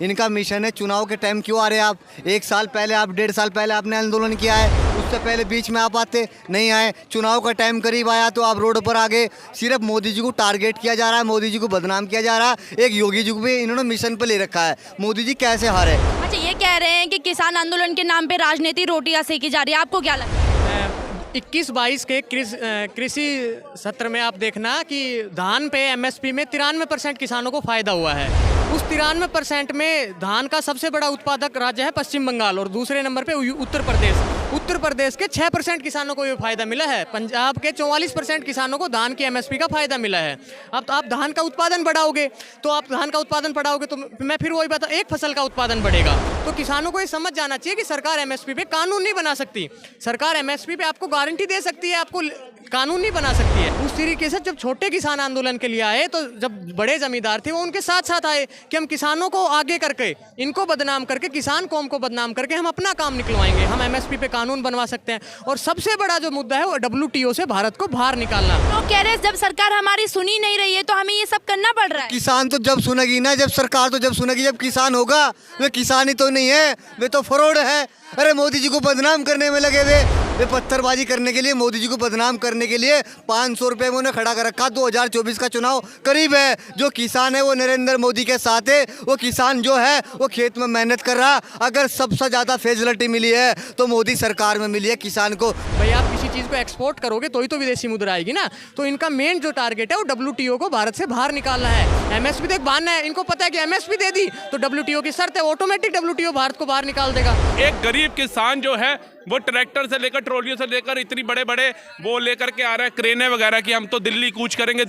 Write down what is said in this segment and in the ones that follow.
इनका मिशन है चुनाव के टाइम क्यों आ रहे हैं आप? 1 साल पहले आप 1.5 साल पहले आपने आंदोलन किया है, उससे पहले बीच में आप आते नहीं आए। चुनाव का टाइम करीब आया तो आप रोड पर आ गए। सिर्फ मोदी जी को टारगेट किया जा रहा है, मोदी जी को बदनाम किया जा रहा है। एक योगी जी को भी इन्होंने मिशन पर ले रखा है। मोदी जी कैसे हारे? अच्छा, ये कह रहे हैं कि किसान आंदोलन के नाम पे राजनीति रोटियां सेकी जा रही है, आपको क्या लगता है? 21-22 के कृषि सत्र में आप देखना कि धान पे एमएसपी में 93% किसानों को फायदा हुआ है। उस 93% में धान का सबसे बड़ा उत्पादक राज्य है पश्चिम बंगाल और दूसरे नंबर पे उत्तर प्रदेश। उत्तर प्रदेश के 6% किसानों को ये फायदा मिला है। पंजाब के 44% किसानों को धान की एमएसपी का फायदा मिला है। अब आप धान का उत्पादन बढ़ाओगे तो मैं फिर वही बता, एक फसल का उत्पादन बढ़ेगा। तो किसानों को ये समझ जाना चाहिए कि सरकार एमएसपी पे कानून नहीं बना सकती। सरकार एमएसपी पे आपको गारंटी दे सकती है, आपको कानून नहीं बना सकती है। उस तरीके से जब छोटे किसान आंदोलन के लिए आए तो जब बड़े जमींदार थे वो उनके साथ साथ आए कि हम किसानों को आगे करके, इनको बदनाम करके, किसान कौम को बदनाम करके हम अपना काम निकलवाएंगे। हम एमएसपी पे कानून बनवा सकते हैं। और सबसे बड़ा जो मुद्दा है वो WTO से भारत को बाहर निकालना। तो कह रहे हैं जब सरकार हमारी सुनी नहीं रही है तो हमें ये सब करना पड़ रहा है। किसान तो जब सुनेगी ना, जब सरकार तो जब सुनेगी जब किसान होगा। वे किसान ही तो नहीं है, वे तो फ्रॉड है। अरे मोदी जी को बदनाम करने में लगे वे पत्थरबाजी करने के लिए, मोदी जी को बदनाम करने के लिए 500 रुपये में उन्हें खड़ा कर रखा। 2024 का चुनाव करीब है। जो किसान है वो नरेंद्र मोदी के साथ है। वो किसान जो है वो खेत में मेहनत कर रहा। अगर सबसे ज़्यादा फैसिलिटी मिली है तो मोदी सरकार में मिली है किसान को। भाई आप किसी चीज़ को एक्सपोर्ट करोगे तो ही तो विदेशी मुद्रा आएगी ना। तो इनका मेन जो टारगेट है वो WTO को भारत से बाहर निकालना है। एमएसपी तो एक बहाना है। इनको पता है कि एमएसपी दे दी तो WTO की शर्त है, ऑटोमेटिक WTO भारत को बाहर निकाल देगा। एक गरीब किसान जो है वो ट्रैक्टर से लेकर, ट्रॉलियों से लेकर, इतनी बड़े बड़े वो लेकर के आ रहा है क्रेने वगैरह की, हम तो दिल्ली कूच करेंगे।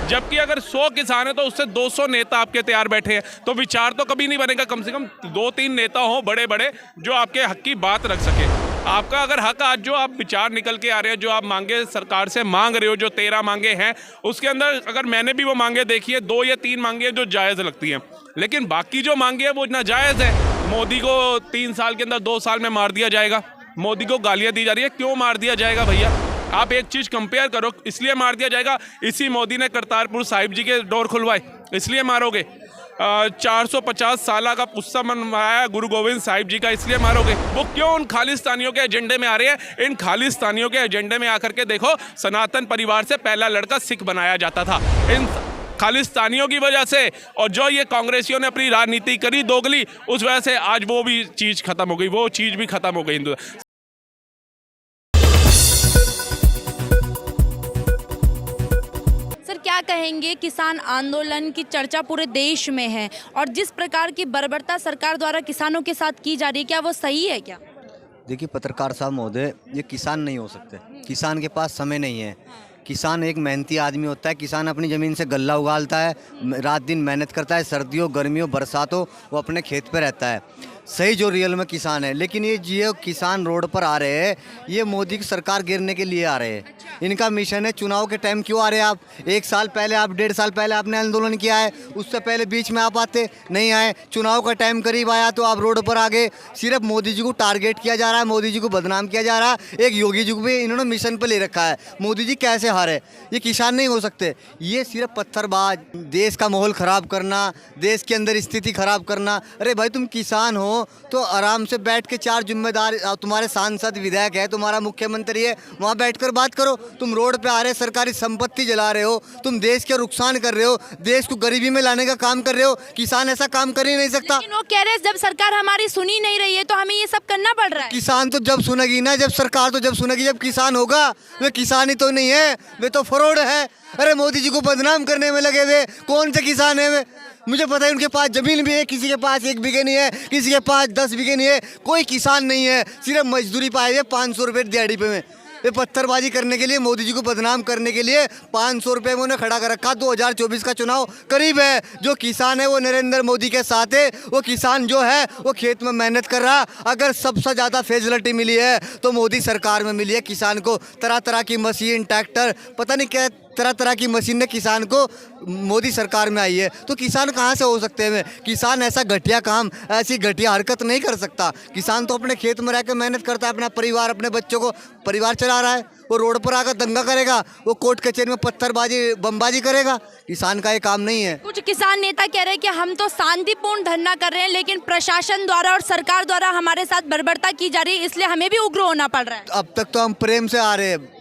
जबकि अगर 100 किसान है तो उससे 200 नेता आपके तैयार बैठे हैं। तो विचार तो कभी नहीं बनेगा। कम से कम 2-3 नेता हो बड़े बड़े जो आपके हक की बात रख सके। आपका अगर हक आज जो आप विचार निकल के आ रहे हैं, जो आप मांगे सरकार से मांग रहे हो, जो 13 मांगे हैं उसके अंदर अगर मैंने भी वो मांगे देखी है, 2 या 3 मांगे हैं जो जायज़ लगती हैं, लेकिन बाकी जो मांगे हैं वो नाजायज़ है। मोदी को 3 साल के अंदर 2 साल में मार दिया जाएगा। मोदी को गालियाँ दी जा रही है, क्यों मार दिया जाएगा भैया? आप एक चीज़ कंपेयर करो, इसलिए मार दिया जाएगा इसी मोदी ने करतारपुर साहिब जी के डोर खुलवाए, इसलिए मारोगे। 450 साल का उत्सव मनवाया गुरु गोविंद साहिब जी का, इसलिए मारोगे। वो क्यों उन खालिस्तानियों के एजेंडे में आ रहे हैं? इन खालिस्तानियों के एजेंडे में आकर के देखो, सनातन परिवार से पहला लड़का सिख बनाया जाता था इन खालिस्तानियों की वजह से। और जो ये कांग्रेसियों ने अपनी राजनीति करी दोगली, उस वजह से आज वो भी चीज़ खत्म हो गई, वो चीज़ भी खत्म हो गई हिंदू। सर क्या कहेंगे, किसान आंदोलन की चर्चा पूरे देश में है और जिस प्रकार की बर्बरता सरकार द्वारा किसानों के साथ की जा रही है, क्या वो सही है क्या? देखिए पत्रकार साहब महोदय, ये किसान नहीं हो सकते। किसान के पास समय नहीं है। किसान एक मेहनती आदमी होता है। किसान अपनी ज़मीन से गल्ला उगालता है, रात दिन मेहनत करता है, सर्दियों गर्मियों बरसातों वो अपने खेत पे रहता है। सही जो रियल में किसान है। लेकिन ये किसान रोड पर आ रहे हैं, ये मोदी की सरकार गिरने के लिए आ रहे हैं। इनका मिशन है चुनाव के टाइम क्यों आ रहे हैं आप? 1 साल पहले आप 1.5 साल पहले आपने आंदोलन किया है, उससे पहले बीच में आप आते नहीं आए। चुनाव का टाइम करीब आया तो आप रोड पर आ गए। सिर्फ मोदी जी को टारगेट किया जा रहा है, मोदी जी को बदनाम किया जा रहा है। एक योगी जी को भी इन्होंने मिशन पर ले रखा है। मोदी जी कैसे हारे? ये किसान नहीं हो सकते। ये सिर्फ पत्थरबाज, देश का माहौल ख़राब करना, देश के अंदर स्थिति ख़राब करना। अरे भाई तुम किसान हो तो आराम से बैठ के 4 जिम्मेदार, तुम्हारे सांसद विधायक है, तुम्हारा मुख्यमंत्री है, वहाँ बैठकर बात करो। तुम रोड पे आ रहे, सरकारी संपत्ति जला रहे हो, तुम देश के नुकसान कर रहे हो, देश को गरीबी में लाने का काम कर रहे हो। किसान ऐसा काम कर ही नहीं सकता। लेकिन वो कह रहे हैं जब सरकार हमारी सुनी नहीं रही है तो हमें ये सब करना पड़ रहा है। किसान तो जब सुनेगी ना, जब सरकार तो जब सुनेगी जब किसान होगा। वे किसान ही तो नहीं है, वे तो फ्रॉड है। अरे मोदी जी को बदनाम करने में लगे हुए कौन से किसान है? वे मुझे पता है उनके पास ज़मीन भी है, किसी के पास 1 बीघे नहीं है, किसी के पास 10 बीघे नहीं है। कोई किसान नहीं है, सिर्फ मजदूरी पाए हुए 500 रुपये दिहाड़ी पे में। ये पत्थरबाजी करने के लिए, मोदी जी को बदनाम करने के लिए 500 रुपये में उन्हें खड़ा कर रखा। 2024 का चुनाव करीब है। जो किसान है वो नरेंद्र मोदी के साथ है। वो किसान जो है वो खेत में मेहनत कर रहा। अगर सबसे ज़्यादा फैसिलिटी मिली है तो मोदी सरकार में मिली है किसान को। तरह तरह की मशीन, ट्रैक्टर, पता नहीं क्या तरह तरह की मशीनें किसान को मोदी सरकार में आई है, तो किसान कहाँ से हो सकते हैं? किसान ऐसा घटिया काम, ऐसी घटिया हरकत नहीं कर सकता। किसान तो अपने खेत में रह के मेहनत करता है, अपना परिवार, अपने बच्चों को परिवार चला रहा है। वो रोड पर आकर दंगा करेगा, वो कोर्ट कचहरी में पत्थरबाजी बमबाजी करेगा? किसान का ये काम नहीं है। कुछ किसान नेता कह रहे हैं कि हम तो शांतिपूर्ण धरना कर रहे हैं, लेकिन प्रशासन द्वारा और सरकार द्वारा हमारे साथ बर्बरता की जा रही है, इसलिए हमें भी उग्र होना पड़ रहा है। अब तक तो हम प्रेम से आ रहे हैं।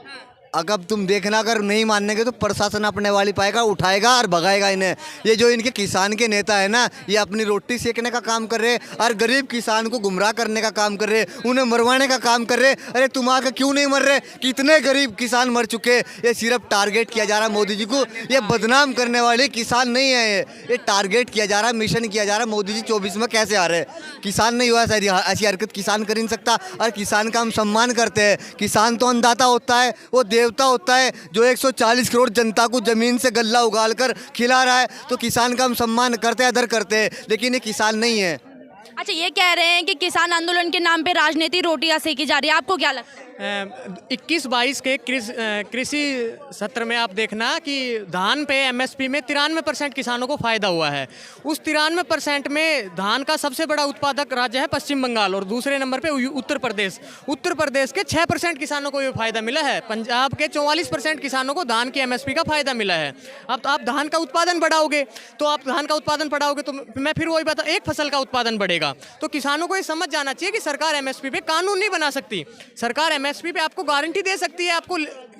अगर तुम देखना, अगर नहीं मानेंगे तो प्रशासन अपने वाली पाएगा, उठाएगा और भगाएगा इन्हें। ये जो इनके किसान के नेता है ना, ये अपनी रोटी सेकने का काम कर रहे हैं और गरीब किसान को गुमराह करने का काम कर रहे हैं, उन्हें मरवाने का काम कर रहे हैं। अरे तुम आके क्यों नहीं मर रहे? कितने गरीब किसान मर चुके। ये सिर्फ टारगेट किया जा रहा है मोदी जी को। ये बदनाम करने वाले किसान नहीं है, ये टारगेट किया जा रहा है, मिशन किया जा रहा है। मोदी जी 24 में कैसे आ रहे हैं? किसान नहीं हुआ ऐसी हरकत किसान कर नहीं सकता। और किसान का हम सम्मान करते हैं। किसान तो अन्नदाता होता है, वो देवता होता है जो 140 करोड़ जनता को जमीन से गल्ला उगाल कर खिला रहा है। तो किसान का हम सम्मान करते हैं, आदर करते हैं, लेकिन ये किसान नहीं है। अच्छा, ये कह रहे हैं कि किसान आंदोलन के नाम पे राजनीति रोटियां सेकी जा रही है, आपको क्या लगता है? 21-22 के कृषि सत्र में आप देखना कि धान पे एमएसपी में 93% किसानों को फ़ायदा हुआ है। उस 93% में धान का सबसे बड़ा उत्पादक राज्य है पश्चिम बंगाल और दूसरे नंबर पे उत्तर प्रदेश। उत्तर प्रदेश के 6% किसानों को ये फ़ायदा मिला है। पंजाब के 44% किसानों को धान की एमएसपी का फ़ायदा मिला है। अब आप धान का उत्पादन बढ़ाओगे तो मैं फिर वही बता, एक फसल का उत्पादन बढ़ेगा। तो किसानों को ये समझ जाना चाहिए कि सरकार एमएसपी पे कानून नहीं बना सकती। सरकार एमएसपी पे आपको गारंटी दे सकती है, आपको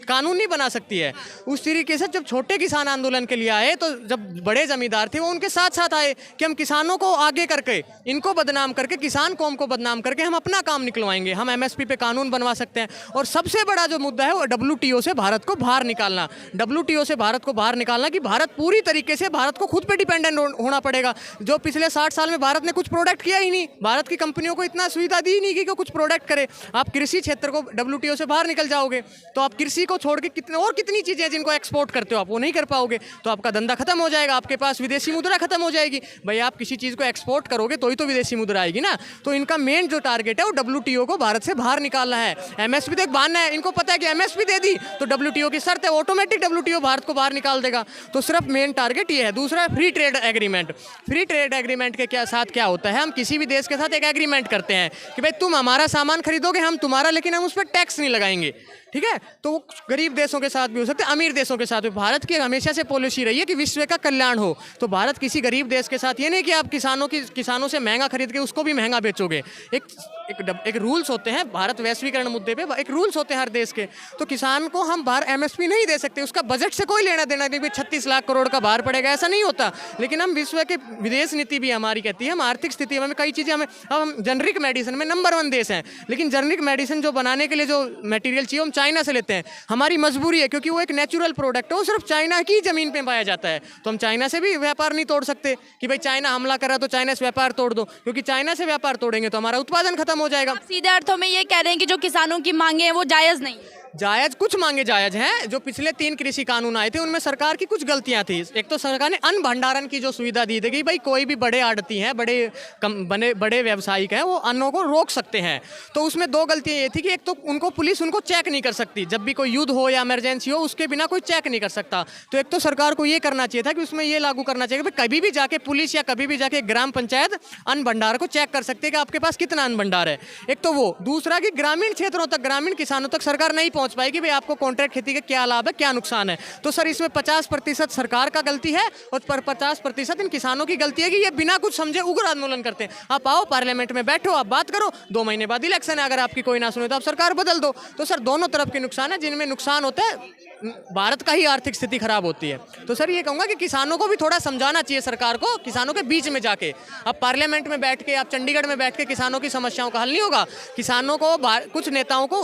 कानून नहीं बना सकती है। उस तरीके से जब छोटे किसान आंदोलन के लिए आए, तो जब बड़े जमींदार थे वो उनके साथ साथ आए कि हम किसानों को आगे करके, इनको बदनाम करके, किसान कौम को बदनाम करके हम अपना काम निकलवाएंगे, हम एमएसपी पे कानून बनवा सकते हैं। और सबसे बड़ा जो मुद्दा है वो WTO से भारत को बाहर निकालना। WTO से भारत को बाहर निकालना कि भारत पूरी तरीके से, भारत को खुद पे डिपेंडेंट होना पड़ेगा। जो पिछले 60 साल में भारत ने कुछ प्रोडक्ट किया ही नहीं, भारत की कंपनियों को इतना सुविधा दी नहीं कि कुछ प्रोडक्ट करे। आप कृषि क्षेत्र को WTO से बाहर निकल जाओगे तो आप कृषि को छोड़ के कितनी चीजें हैं जिनको एक्सपोर्ट करते हो आप वो नहीं कर पाओगे। तो आपका धंधा खत्म हो जाएगा, आपके पास विदेशी मुद्रा खत्म हो जाएगी। भाई आप किसी चीज को एक्सपोर्ट करोगे तो ही तो विदेशी मुद्रा आएगी ना। तो इनका मेन जो टारगेट है वो WTO को भारत से बाहर निकालना है। एमएसपी तो एक बहाना है, इनको पता है कि एमएसपी दे दी तो WTO की शर्त है, ऑटोमेटिक WTO भारत को बाहर निकाल देगा। तो सिर्फ मेन टारगेट ये है। दूसरा, free trade agreement. Free trade agreement के साथ क्या होता है, हम किसी भी देश के साथ एक एग्रीमेंट करते हैं कि भाई तुम हमारा सामान खरीदोगे, हम तुम्हारा, लेकिन हम उस पर टैक्स नहीं लगाएंगे। ठीक है, तो वो गरीब देशों के साथ भी हो सकते हैं, अमीर देशों के साथ भी। भारत की हमेशा से पॉलिसी रही है कि विश्व का कल्याण हो। तो भारत किसी गरीब देश के साथ ये नहीं कि आप किसानों से महंगा खरीद के उसको भी महंगा बेचोगे। एक रूल्स होते हैं, भारत वैश्वीकरण मुद्दे पे एक रूल्स होते हैं हर देश के। तो किसान को हम बाहर एमएसपी नहीं दे सकते, उसका बजट से कोई लेना देना नहीं, 36 लाख करोड़ का बाहर पड़ेगा, ऐसा नहीं होता। लेकिन हम विश्व के विदेश नीति भी हमारी कहती है, हम आर्थिक स्थिति में कई चीज़ें हमें, अब हम जेनरिक मेडिसिन में नंबर 1 देश हैं, लेकिन जेनरिक मेडिसिन जो बनाने के लिए जो मटेरियल चाहिए हम चाइना से लेते हैं। हमारी मजबूरी है क्योंकि वो एक नेचुरल प्रोडक्ट है, वो सिर्फ चाइना की जमीन पे पाया जाता है। तो हम चाइना से भी व्यापार नहीं तोड़ सकते कि भाई चाइना हमला कर रहा तो चाइना से व्यापार तोड़ दो, क्योंकि चाइना से व्यापार तोड़ेंगे तो हमारा उत्पादन खत्म हो जाएगा। आप सीधे अर्थों में ये कह रहे हैं कि जो किसानों की मांगे हैं वो जायज़ नहीं है। जायज, कुछ मांगे जायज हैं। जो पिछले 3 कृषि कानून आए थे उनमें सरकार की कुछ गलतियां थी। एक तो सरकार ने अन्न भंडारण की जो सुविधा दी थी, भाई कोई भी बड़े आड़ती हैं, बड़े व्यावसायिक हैं, वो अन्नों को रोक सकते हैं। तो उसमें 2 गलतियां ये थी कि एक तो उनको पुलिस उनको चेक नहीं कर सकती, जब भी कोई युद्ध हो या इमरजेंसी हो उसके बिना कोई चेक नहीं कर सकता। तो एक तो सरकार को ये करना चाहिए था कि उसमें ये लागू करना चाहिए कि कभी भी जाके पुलिस या कभी भी जाके ग्राम पंचायत अन्न भंडार को चेक कर सकते हैं कि आपके पास कितना अन्न भंडार है। एक तो वो, दूसरा कि ग्रामीण क्षेत्रों तक, ग्रामीण किसानों तक सरकार नहीं पहुंच पाएगी भाई आपको कॉन्ट्रैक्ट खेती का क्या लाभ है, क्या नुकसान है। तो सर इसमें 50% सरकार का गलती है और 50% इन किसानों की गलती है कि ये बिना कुछ समझे उग्र आंदोलन करते हैं। आप आओ पार्लियामेंट में बैठो, आप बात करो, 2 महीने बाद इलेक्शन है, अगर आपकी कोई ना सुने तो आप सरकार बदल दो। तो सर दोनों तरफ के नुकसान है, जिनमें नुकसान होता है भारत का ही आर्थिक स्थिति खराब होती है। तो सर ये कहूँगा कि किसानों को भी थोड़ा समझाना चाहिए सरकार को, किसानों के बीच में जाके। अब पार्लियामेंट में बैठ के, आप चंडीगढ़ में बैठ के किसानों की समस्याओं का हल नहीं होगा। किसानों को, कुछ नेताओं को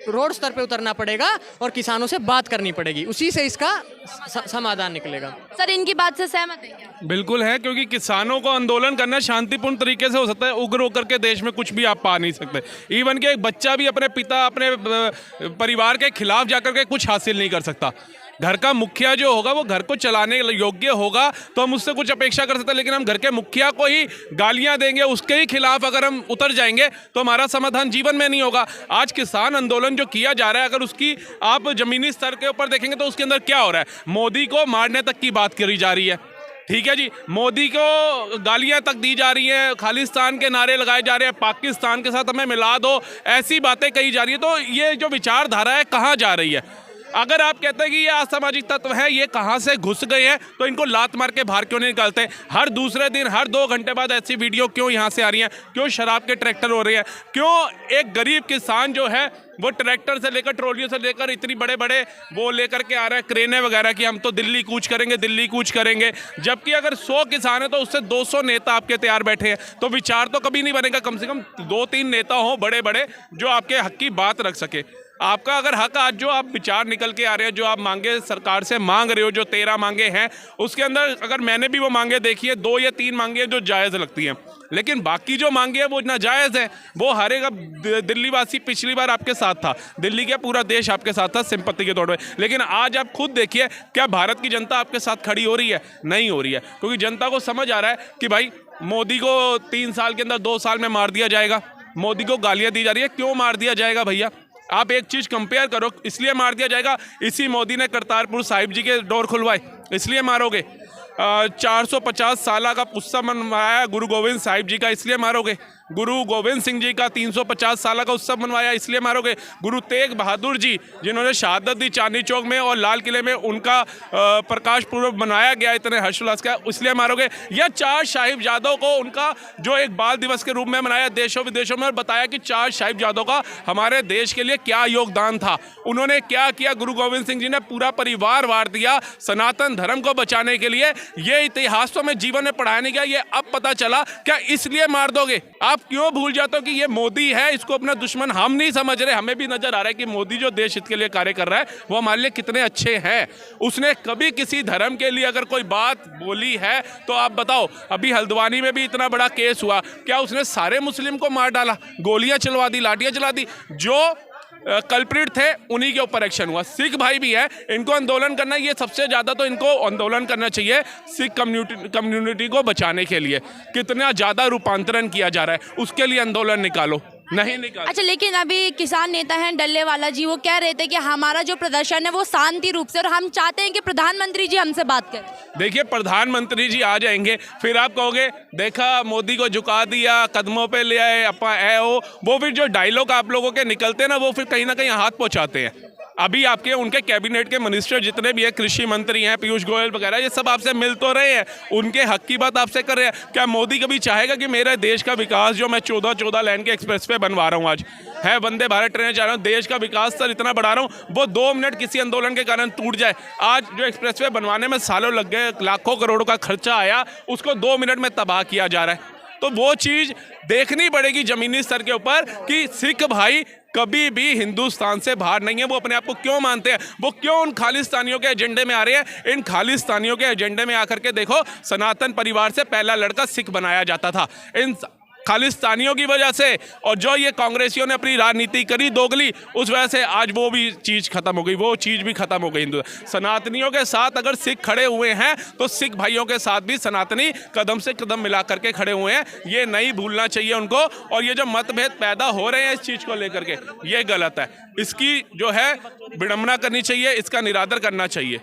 रोड स्तर पे उतरना पड़ेगा और किसानों से बात करनी पड़ेगी, उसी से इसका समाधान निकलेगा। सर इनकी बात से सहमत है क्या? बिल्कुल है, क्योंकि किसानों को आंदोलन करना शांतिपूर्ण तरीके से हो सकता है, उग्र होकर के देश में कुछ भी आप पा नहीं सकते। इवन कि एक बच्चा भी अपने पिता, अपने परिवार के खिलाफ जाकर के कुछ हासिल नहीं कर सकता। घर का मुखिया जो होगा वो घर को चलाने योग्य होगा तो हम उससे कुछ अपेक्षा कर सकते हैं, लेकिन हम घर के मुखिया को ही गालियां देंगे, उसके ही खिलाफ अगर हम उतर जाएंगे तो हमारा समाधान जीवन में नहीं होगा। आज किसान आंदोलन जो किया जा रहा है, अगर उसकी आप जमीनी स्तर के ऊपर देखेंगे तो उसके अंदर क्या हो रहा है, मोदी को मारने तक की बात करी जा रही है। ठीक है जी, मोदी को गालियां तक दी जा रही हैं, खालिस्तान के नारे लगाए जा रहे हैं, पाकिस्तान के साथ हमें मिला दो, ऐसी बातें कही जा रही है। तो ये जो विचारधारा है कहाँ जा रही है? अगर आप कहते हैं कि ये असामाजिक तत्व है, ये कहाँ से घुस गए हैं, तो इनको लात मार के बाहर क्यों नहीं निकालते? हर दूसरे दिन, हर 2 घंटे बाद ऐसी वीडियो क्यों यहाँ से आ रही हैं? क्यों शराब के ट्रैक्टर हो रहे हैं? क्यों एक गरीब किसान जो है वो ट्रैक्टर से लेकर, ट्रॉलियों से लेकर इतनी बड़े बड़े वो लेकर के आ रहा है, क्रेनें वगैरह की, हम तो दिल्ली कूच करेंगे, दिल्ली कूच करेंगे। जबकि अगर 100 किसान है तो उससे 200 नेता आपके तैयार बैठे हैं, तो विचार तो कभी नहीं बनेगा। कम से कम 2-3 नेता हों बड़े बड़े जो आपके हक की बात रख सके। आपका अगर हक आज जो आप विचार निकल के आ रहे हैं, जो आप मांगे सरकार से मांग रहे हो, जो 13 मांगे हैं, उसके अंदर अगर मैंने भी वो मांगे देखी है, 2 या 3 मांगे हैं जो जायज़ लगती हैं, लेकिन बाकी जो मांगे हैं वो नाजायज़ है। वो हर एक, दिल्ली वासी पिछली बार आपके साथ था, दिल्ली का पूरा देश आपके साथ था सिंपत्ति के तौर पे, लेकिन आज आप खुद देखिए, क्या भारत की जनता आपके साथ खड़ी हो रही है? नहीं हो रही है, क्योंकि जनता को समझ आ रहा है कि भाई मोदी को 3 साल के अंदर, 2 साल में मार दिया जाएगा। मोदी को गालियाँ दी जा रही है, क्यों मार दिया जाएगा भैया? आप एक चीज़ कंपेयर करो, इसलिए मार दिया जाएगा, इसी मोदी ने करतारपुर साहिब जी के डोर खुलवाए, इसलिए मारोगे? 450 साल का उत्सव मनवाया गुरु गोविंद साहिब जी का, इसलिए मारोगे? गुरु गोविंद सिंह जी का 350 साल का उत्सव मनवाया, इसलिए मारोगे? गुरु तेग बहादुर जी जिन्होंने शहादत दी चांदनी चौक में और लाल किले में, उनका प्रकाश पूर्व मनाया गया इतने हर्षोल्लास का, इसलिए मारोगे? या 4 साहिबजादों को उनका जो एक बाल दिवस के रूप में मनाया देशों विदेशों में, और बताया कि 4 साहिबजादों का हमारे देश के लिए क्या योगदान था, उन्होंने क्या किया। गुरु गोविंद सिंह जी ने पूरा परिवार वार दिया सनातन धर्म को बचाने के लिए। ये इतिहास तो मैं जीवन में पढ़ाया नहीं गया, ये अब पता चला। क्या इसलिए मार दोगे? आप क्यों भूल जाते हो कि ये मोदी है, इसको अपना दुश्मन हम नहीं समझ रहे? हमें भी नजर आ रहा है कि मोदी जो देश हित के लिए कार्य कर रहा है वो हमारे लिए कितने अच्छे हैं। उसने कभी किसी धर्म के लिए अगर कोई बात बोली है तो आप बताओ, अभी हल्द्वानी में भी इतना बड़ा केस हुआ, क्या उसने सारे मुस्लिम को मार डाला, गोलियां चलवा दी, लाठियां चला दी? जो कल्प्रिट थे उन्हीं के ऊपर एक्शन हुआ। सिख भाई भी है, इनको आंदोलन करना, ये सबसे ज़्यादा तो इनको आंदोलन करना चाहिए सिख कम्युनिटी को बचाने के लिए। कितना ज़्यादा रूपांतरण किया जा रहा है, उसके लिए आंदोलन निकालो, नहीं निकाल। अच्छा, लेकिन अभी किसान नेता हैं डल्लेवाला जी, वो कह रहे थे कि हमारा जो प्रदर्शन है वो शांति रूप से, और हम चाहते हैं कि प्रधानमंत्री जी हमसे बात करें। देखिए, प्रधानमंत्री जी आ जाएंगे, फिर आप कहोगे देखा मोदी को झुका दिया, कदमों पे ले आए, अपा है वो फिर जो डायलॉग आप लोगों के निकलते हैं ना, वो फिर कहीं ना कहीं हाथ पहुंचाते हैं। अभी आपके उनके कैबिनेट के मिनिस्टर जितने भी हैं, कृषि मंत्री हैं, पीयूष गोयल वगैरह, ये सब आपसे मिल तो रहे हैं, उनके हक की बात आपसे कर रहे हैं। क्या मोदी कभी चाहेगा कि मेरे देश का विकास जो मैं 14 लाइन के एक्सप्रेस पे बनवा रहा हूँ, आज है वंदे भारत ट्रेनें चला रहा हूँ, देश का विकास सर इतना बढ़ा रहा हूँ, वो 2 मिनट किसी आंदोलन के कारण टूट जाए? आज जो एक्सप्रेस वे बनवाने में सालों लग गए, लाखों करोड़ों का खर्चा आया, उसको 2 मिनट में तबाह किया जा रहा है। तो वो चीज़ देखनी पड़ेगी जमीनी स्तर के ऊपर कि सिख भाई कभी भी हिंदुस्तान से बाहर नहीं है। वो अपने आप को क्यों मानते हैं? वो क्यों उन खालिस्तानियों के एजेंडे में आ रहे हैं? इन खालिस्तानियों के एजेंडे में आकर के देखो, सनातन परिवार से पहला लड़का सिख बनाया जाता था इन खालिस्तानियों की वजह से। और जो ये कांग्रेसियों ने अपनी राजनीति करी दोगली, उस वजह से आज वो भी चीज़ खत्म हो गई, वो चीज़ भी खत्म हो गई। हिंदू सनातनियों के साथ अगर सिख खड़े हुए हैं तो सिख भाइयों के साथ भी सनातनी कदम से कदम मिला करके खड़े हुए हैं। ये नहीं भूलना चाहिए उनको। और ये जो मतभेद पैदा हो रहे हैं इस चीज़ को लेकर के, ये गलत है। इसकी जो है विडंबना करनी चाहिए, इसका निरादर करना चाहिए।